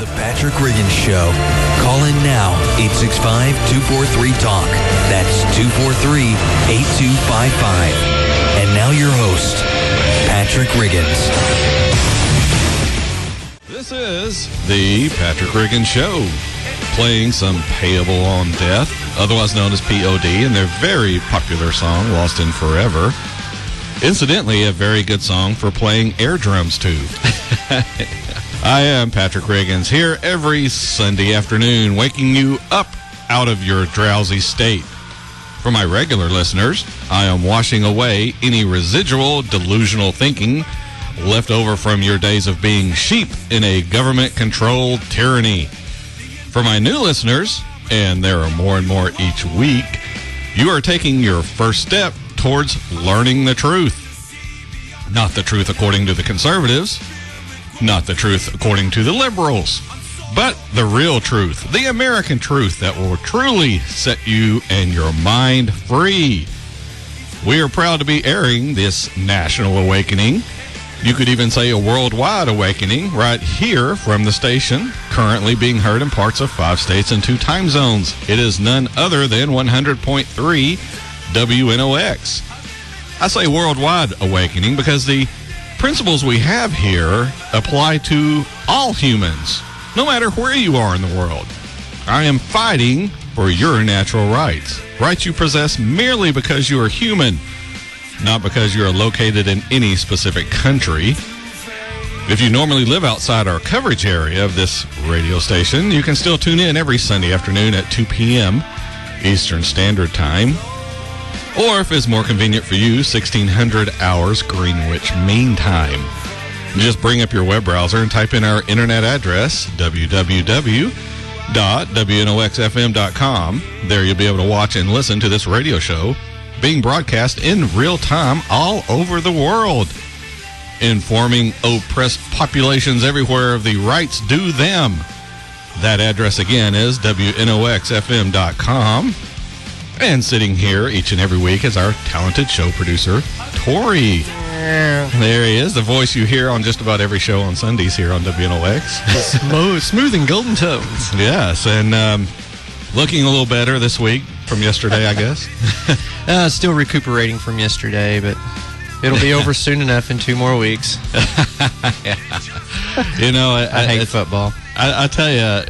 The Patrick Riggins Show. Call in now, 865-243-TALK. That's 243-8255. And now your host, Patrick Riggins. This is the Patrick Riggins Show, playing some Payable on Death, otherwise known as POD, and their very popular song, Lost in Forever. Incidentally, a very good song for playing air drums to. I am Patrick Riggins, here every Sunday afternoon, waking you up out of your drowsy state. For my regular listeners, I am washing away any residual delusional thinking left over from your days of being sheep in a government-controlled tyranny. For my new listeners, and there are more and more each week, you are taking your first step towards learning the truth. Not the truth according to the conservatives, not the truth according to the liberals, but the real truth, the American truth that will truly set you and your mind free. We are proud to be airing this national awakening. You could even say a worldwide awakening right here from the station, currently being heard in parts of 5 states and 2 time zones. It is none other than 100.3 WNOX. I say worldwide awakening because the principles we have here apply to all humans, no matter where you are in the world. I am fighting for your natural rights, rights you possess merely because you are human, not because you are located in any specific country. If you normally live outside our coverage area of this radio station, you can still tune in every Sunday afternoon at 2 p.m. Eastern Standard Time. Or if it's more convenient for you, 1600 hours Greenwich Mean Time. Just bring up your web browser and type in our internet address, www.wnoxfm.com. There you'll be able to watch and listen to this radio show being broadcast in real time all over the world, informing oppressed populations everywhere of the rights due them. That address again is wnoxfm.com. And sitting here each and every week is our talented show producer, Tori. There he is, the voice you hear on just about every show on Sundays here on WNOX. Smooth and golden tones. Yes, and looking a little better this week from yesterday, I guess. Still recuperating from yesterday, but it'll be over soon enough in 2 more weeks. Yeah. You know, I hate football. I tell you,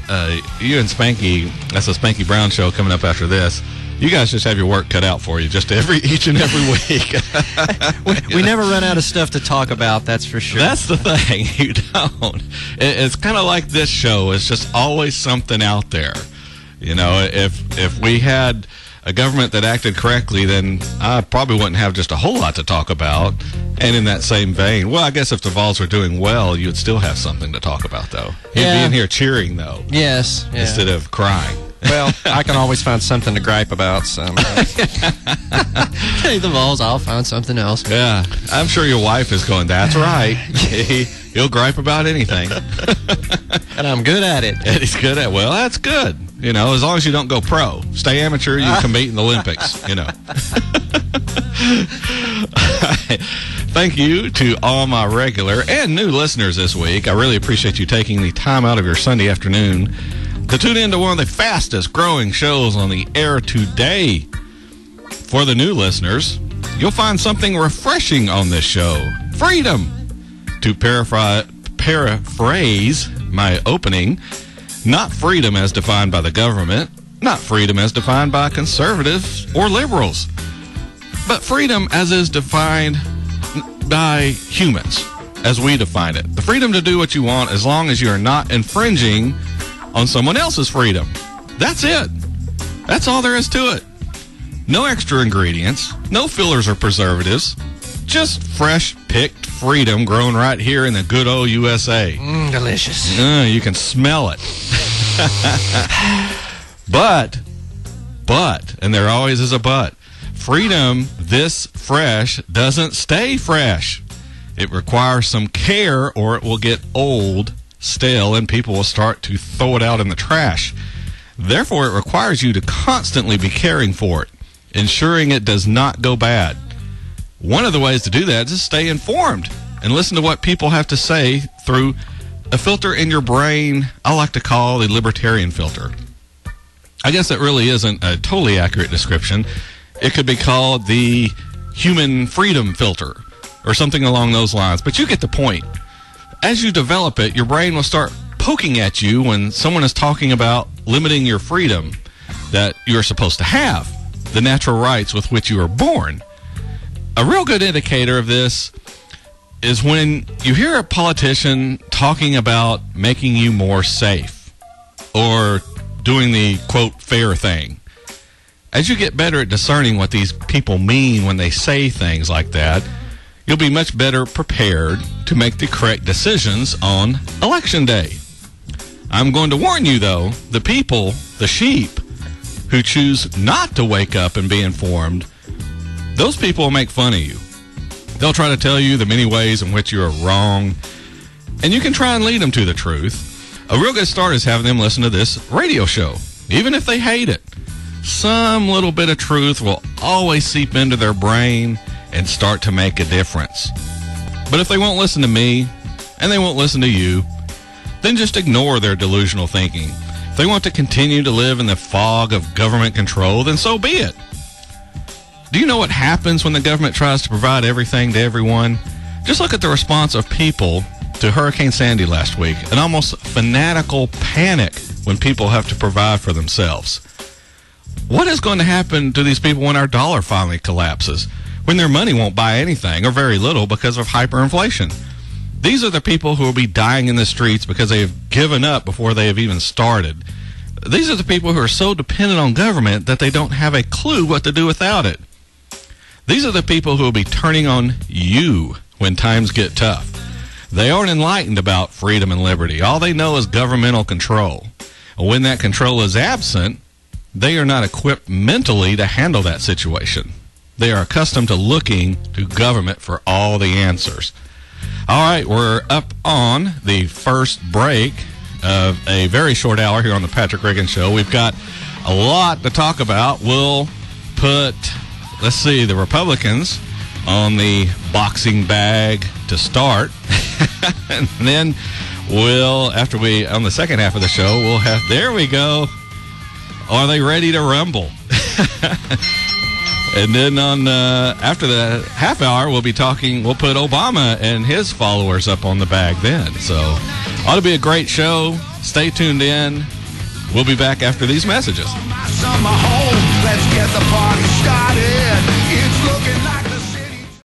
you and Spanky, that's a Spanky Brown show coming up after this. You guys just have your work cut out for you just each and every week. we never run out of stuff to talk about, that's for sure. That's the thing. You don't. It's kind of like this show. It's just always something out there. You know, if we had a government that acted correctly, then I probably wouldn't have just a whole lot to talk about. And in that same vein, well, I guess if the Vols were doing well, you'd still have something to talk about, though. You'd be in here cheering, though. Yes. Yeah. Instead of crying. Well, I can always find something to gripe about, so. Hey, the Vols, I'll find something else. Yeah, I'm sure your wife is going, that's right. He'll gripe about anything. And I'm good at it. And he's good at it. Well, that's good. You know, as long as you don't go pro. Stay amateur, you can compete in the Olympics, you know. Thank you to all my regular and new listeners this week. I really appreciate you taking the time out of your Sunday afternoon to tune in to one of the fastest growing shows on the air today. For the new listeners, you'll find something refreshing on this show. Freedom. To paraphrase my opening, not freedom as defined by the government, not freedom as defined by conservatives or liberals, but freedom as is defined by humans, as we define it. The freedom to do what you want as long as you are not infringing on someone else's freedom. That's it. That's all there is to it. No extra ingredients, no fillers or preservatives, just fresh picked freedom grown right here in the good old USA. Delicious. You can smell it. But, and there always is a but, freedom this fresh doesn't stay fresh. It requires some care or it will get old, stale, and people will start to throw it out in the trash. Therefore, it requires you to constantly be caring for it, ensuring it does not go bad. One of the ways to do that is to stay informed and listen to what people have to say through a filter in your brain I like to call the libertarian filter. I guess that really isn't a totally accurate description. It could be called the human freedom filter or something along those lines, but you get the point. As you develop it, your brain will start poking at you when someone is talking about limiting your freedom that you're supposed to have, the natural rights with which you were born. A real good indicator of this is when you hear a politician talking about making you more safe or doing the, quote, fair thing. As you get better at discerning what these people mean when they say things like that, you'll be much better prepared to make the correct decisions on Election Day. I'm going to warn you, though, the people, the sheep, who choose not to wake up and be informed, those people will make fun of you. They'll try to tell you the many ways in which you are wrong, and you can try and lead them to the truth. A real good start is having them listen to this radio show, even if they hate it. Some little bit of truth will always seep into their brain and start to make a difference. But if they won't listen to me, and they won't listen to you, then just ignore their delusional thinking. If they want to continue to live in the fog of government control, then so be it. Do you know what happens when the government tries to provide everything to everyone? Just look at the response of people to Hurricane Sandy last week, an almost fanatical panic when people have to provide for themselves. What is going to happen to these people when our dollar finally collapses, when their money won't buy anything or very little because of hyperinflation? These are the people who will be dying in the streets because they have given up before they have even started. These are the people who are so dependent on government that they don't have a clue what to do without it. These are the people who will be turning on you when times get tough. They aren't enlightened about freedom and liberty. All they know is governmental control. And when that control is absent, they are not equipped mentally to handle that situation. They are accustomed to looking to government for all the answers. All right, we're up on the first break of a very short hour here on the Patrick Reagan Show. We've got a lot to talk about. We'll put, let's see, the Republicans on the boxing bag to start. And then we'll, after we, on the second half of the show, we'll have, there we go. Are they ready to rumble? And then on after the half hour, we'll be talking, we'll put Obama and his followers up on the bag then. So ought to be a great show. Stay tuned in. We'll be back after these messages. Let's get the party started. It's looking like